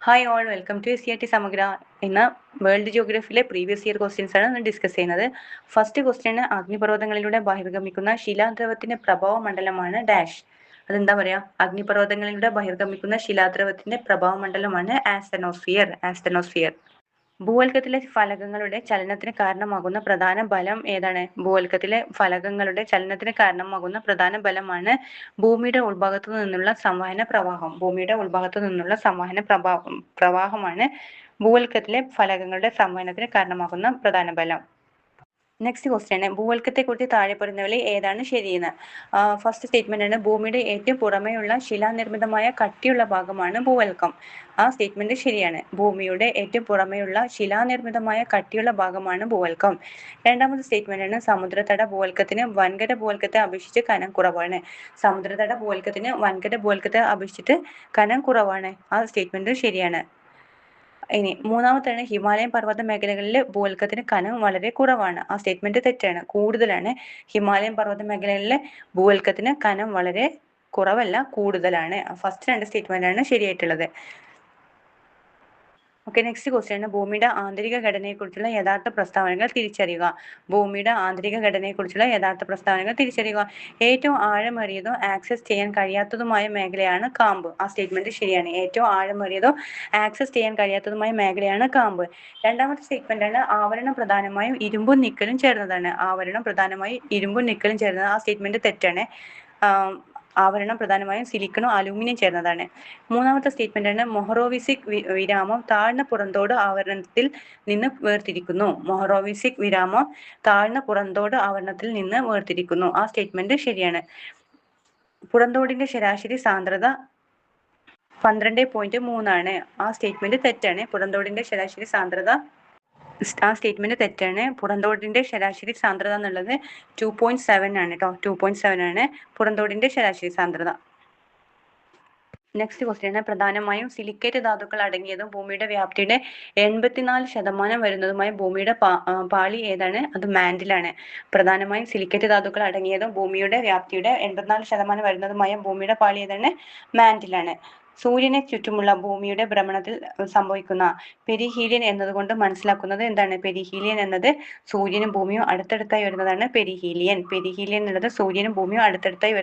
Hi all, welcome to SCRT Samagra. ഇന്ന് world ജിയോഗ്രഫിയിലെ previous year questions ആണ് നമ്മൾ ഡിസ്കസ് ചെയ്യുന്നത്. ഫസ്റ്റ് ക്വസ്റ്റ്യൻ, അഗ്നിപർവ്വതങ്ങളിലൂടെ ബഹിർഗമിക്കുന്ന ശിലാദ്രവത്തിന്റെ പ്രഭാവ മണ്ഡലമാണ് ഡാഷ്. അതെന്താ പറയാ? അഗ്നിപർവ്വതങ്ങളിലൂടെ ബഹിർഗമിക്കുന്ന ശിലാദ്രവത്തിന്റെ പ്രഭാവ മണ്ഡലമാണ് ആസ്റ്റനോസ്ഫിയർ. ഭൂവൽക്കത്തിലെ ഫലകങ്ങളുടെ ചലനത്തിന് കാരണമാകുന്ന പ്രധാന ബലം ഏതാണ്? ഭൂവൽക്കത്തിലെ ഫലകങ്ങളുടെ ചലനത്തിന് കാരണമാകുന്ന പ്രധാന ബലമാണ് ഭൂമിയുടെ ഉൾഭാഗത്തു നിന്നുള്ള സംവഹന പ്രവാഹം. പ്രവാഹമാണ് ഭൂവൽക്കത്തിലെ ഫലകങ്ങളുടെ സംവഹനത്തിന് കാരണമാകുന്ന പ്രധാന ബലം. നെക്സ്റ്റ് ക്വസ്റ്റ്യൻ, ഭൂവൽക്കത്തെക്കുറിച്ച് താഴെ പറയുന്നവയിൽ ഏതാണ് ശരിയെന്ന്? ഫസ്റ്റ് സ്റ്റേറ്റ്മെന്റ് ആണ്, ഭൂമിയുടെ ഏറ്റവും പുറമേയുള്ള ശിലാനിർമ്മിതമായ കട്ടിയുള്ള ഭാഗമാണ് ഭൂവൽക്കം. ആ സ്റ്റേറ്റ്മെന്റ് ശരിയാണ്. ഭൂമിയുടെ ഏറ്റവും പുറമേയുള്ള ശിലാനിർമ്മിതമായ കട്ടിയുള്ള ഭാഗമാണ് ഭൂവൽക്കം. രണ്ടാമത്തെ സ്റ്റേറ്റ്മെന്റ് ആണ്, സമുദ്രതട ഭൂവൽക്കത്തിന് വൻകര ഭൂവൽക്കത്തെ അപേക്ഷിച്ച് കനം കുറവാണ്. സമുദ്രതട ഭൂവൽക്കത്തിന് വൻകര ഭൂവൽക്കത്തെ അപേക്ഷിച്ചിട്ട് കനം കുറവാണ്. ആ സ്റ്റേറ്റ്മെന്റ് ശരിയാണ്. ഇനി മൂന്നാമത്താണ്, ഹിമാലയൻ പർവ്വത മേഖലകളിൽ ഭൂവൽക്കത്തിന് കനം വളരെ കുറവാണ്. ആ സ്റ്റേറ്റ്മെന്റ് തെറ്റാണ്, കൂടുതലാണ്. ഹിമാലയൻ പർവ്വത മേഖലകളിലെ ഭൂവൽക്കത്തിന് കനം വളരെ കുറവല്ല, കൂടുതലാണ്. ഫസ്റ്റ് രണ്ട് സ്റ്റേറ്റ്മെന്റ് ആണ് ശരിയായിട്ടുള്ളത്. ഓക്കെ, നെക്സ്റ്റ് ക്വസ്റ്റ്യൻ, ഭൂമിയുടെ ആന്തരിക ഘടനയെക്കുറിച്ചുള്ള യഥാർത്ഥ പ്രസ്താവനകൾ തിരിച്ചറിയുക. ഭൂമിയുടെ ആന്തരിക ഘടനയെക്കുറിച്ചുള്ള യഥാർത്ഥ പ്രസ്താവനകൾ തിരിച്ചറിയുക. ഏറ്റവും ആഴമേറിയതോ ആക്സസ് ചെയ്യാൻ കഴിയാത്തതുമായ മേഖലയാണ് കാമ്പ്. ആ സ്റ്റേറ്റ്മെന്റ് ശരിയാണ്. ഏറ്റവും ആഴമേറിയതോ ആക്സസ് ചെയ്യാൻ കഴിയാത്തതുമായ മേഖലയാണ് കാമ്പ്. രണ്ടാമത്തെ സ്റ്റേറ്റ്മെന്റ് ആണ്, ആവരണം പ്രധാനമായും ഇരുമ്പും നിക്കലും ചേർന്നതാണ്. ആ സ്റ്റേറ്റ്മെന്റ് തെറ്റാണ്. ആവരണം പ്രധാനമായും സിലിക്കണും അലൂമിനിയം ചേർന്നതാണ്. മൂന്നാമത്തെ സ്റ്റേറ്റ്മെന്റ് ആണ്, മൊഹറോവിസിക് വിരാമം താഴ്ന്ന പുറന്തോട് ആവരണത്തിൽ നിന്ന് വേർതിരിക്കുന്നു. ആ സ്റ്റേറ്റ്മെന്റ് ശരിയാണ്. പുറന്തോടിന്റെ ശരാശരി സാന്ദ്രത 12.3 ആണ്. ആ സ്റ്റേറ്റ്മെന്റ് തെറ്റാണ്. പുറന്തോടിന്റെ ശരാശരി സാന്ദ്രത എന്നുള്ളത് 2.7 ആണ് കേട്ടോ. 2.7 ആണ് പുറന്തോടിന്റെ ശരാശരി സാന്ദ്രത. നെക്സ്റ്റ് ക്വസ്റ്റ്യൻ, പ്രധാനമായും സിലിക്കേറ്റ് ധാതുക്കൾ അടങ്ങിയതും ഭൂമിയുടെ വ്യാപ്തിയുടെ 84% വരുന്നതുമായ ഭൂമിയുടെ പാളി ഏതാണ്? അത് മാന്റിലാണ്. പ്രധാനമായും സിലിക്കേറ്റ് ധാതുക്കൾ അടങ്ങിയതും ഭൂമിയുടെ വ്യാപ്തിയുടെ 84% വരുന്നതുമായ ഭൂമിയുടെ പാളി ഏതാണ്? മാന്റിലാണ്. സൂര്യനെ ചുറ്റുമുള്ള ഭൂമിയുടെ ഭ്രമണത്തിൽ സംഭവിക്കുന്ന പെരിഹീലിയൻ എന്നതുകൊണ്ട് മനസ്സിലാക്കുന്നത് എന്താണ്? പെരിഹീലിയൻ എന്നത് സൂര്യനും ഭൂമിയും അടുത്തടുത്തായി വരുന്നതാണ് പെരിഹീലിയൻ എന്നുള്ളത് സൂര്യനും ഭൂമിയും അടുത്തടുത്തായി